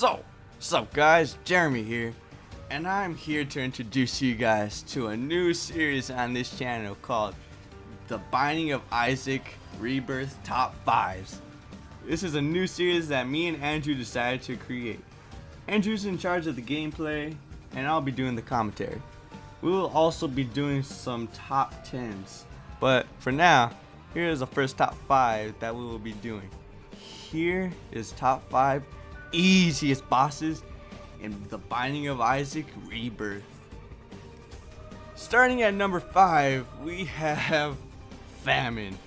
What's up guys, Jeremy here, and I'm here to introduce you guys to a new series on this channel called The Binding of Isaac Rebirth-Top 5s. This is a new series that me and Andrew decided to create. Andrew's in charge of the gameplay, and I'll be doing the commentary. We will also be doing some top 10s, but for now, here is the first top 5 that we will be doing. Here is top 5 easiest bosses in The Binding of Isaac Rebirth. Starting at number 5, we have Famine.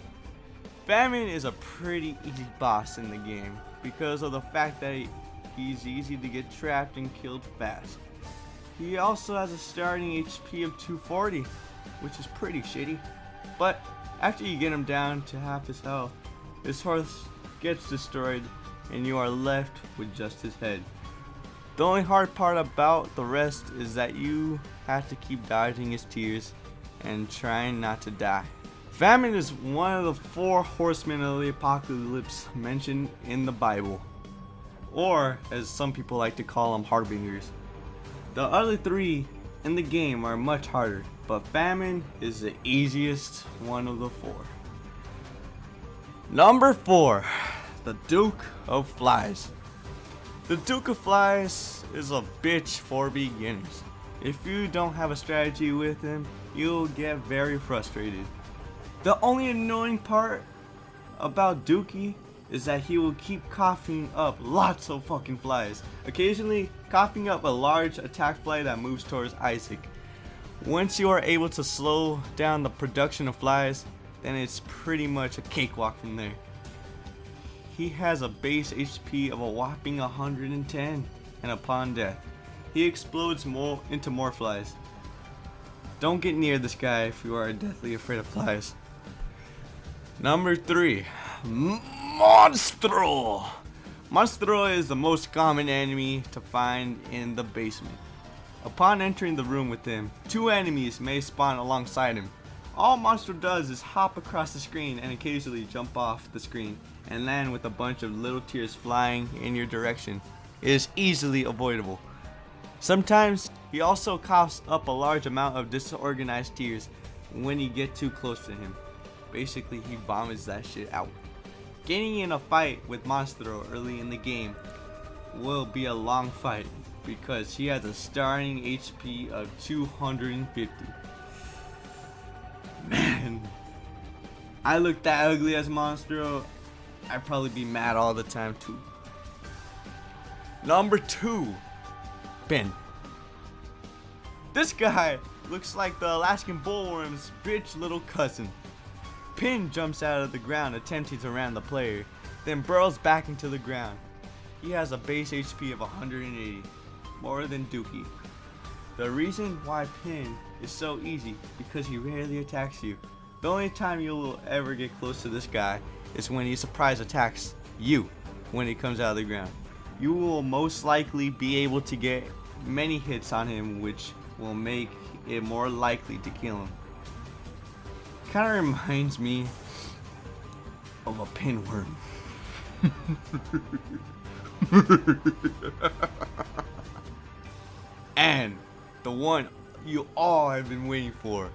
Famine is a pretty easy boss in the game because of the fact that he's easy to get trapped and killed fast. He also has a starting HP of 240, which is pretty shitty, but after you get him down to half his health, his horse gets destroyed and you are left with just his head. The only hard part about the rest is that you have to keep dodging his tears and trying not to die. Famine is one of the 4 horsemen of the apocalypse mentioned in the Bible, or as some people like to call them, harbingers. The other 3 in the game are much harder, but Famine is the easiest one of the 4. Number 4, the Duke of Flies. The Duke of Flies is a bitch for beginners. If you don't have a strategy with him, you'll get very frustrated. The only annoying part about Dookie is that he will keep coughing up lots of fucking flies, occasionally coughing up a large attack fly that moves towards Isaac. Once you are able to slow down the production of flies, then it's pretty much a cakewalk from there. He has a base HP of a whopping 110, and upon death, he explodes into more flies. Don't get near this guy if you are deathly afraid of flies. Number 3, Monstro. Monstro is the most common enemy to find in the basement. Upon entering the room with him, 2 enemies may spawn alongside him. All Monstro does is hop across the screen and occasionally jump off the screen and land with a bunch of little tears flying in your direction. It is easily avoidable. Sometimes he also coughs up a large amount of disorganized tears when you get too close to him. Basically, he vomits that shit out. Getting in a fight with Monstro early in the game will be a long fight because he has a starting HP of 250. Man, I look that ugly as Monstro, I'd probably be mad all the time too. Number 2, Ben. This guy looks like the Alaskan bullworm's bitch little cousin. Pin jumps out of the ground attempting to ram the player, then burrows back into the ground. He has a base HP of 180, more than Dookie. The reason why Pin is so easy because he rarely attacks you. The only time you will ever get close to this guy is when he surprise attacks you when he comes out of the ground. You will most likely be able to get many hits on him, which will make it more likely to kill him. Kind of reminds me of a pinworm. And the one you all have been waiting for,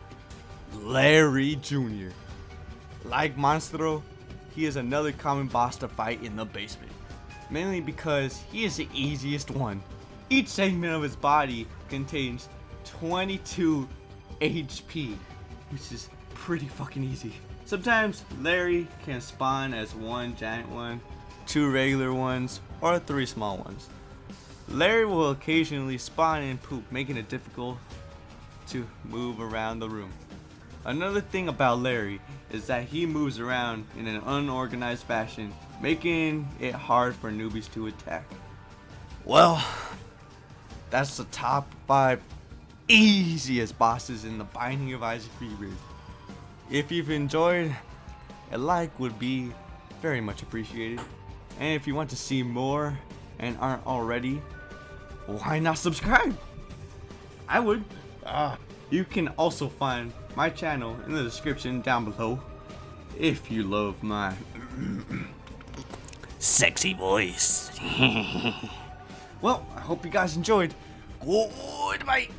Larry Jr. Like Monstro, he is another common boss to fight in the basement, mainly because he is the easiest one. Each segment of his body contains 22 HP, which is pretty fucking easy. Sometimes Larry can spawn as 1 giant one, 2 regular ones, or 3 small ones. Larry will occasionally spawn and poop, making it difficult to move around the room. Another thing about Larry is that he moves around in an unorganized fashion, making it hard for newbies to attack. Well, that's the top 5 easiest bosses in The Binding of Isaac Rebirth. If you've enjoyed, a like would be very much appreciated. And if you want to see more and aren't already, why not subscribe? I would. You can also find my channel in the description down below if you love my sexy voice. Well, I hope you guys enjoyed. Goodbye.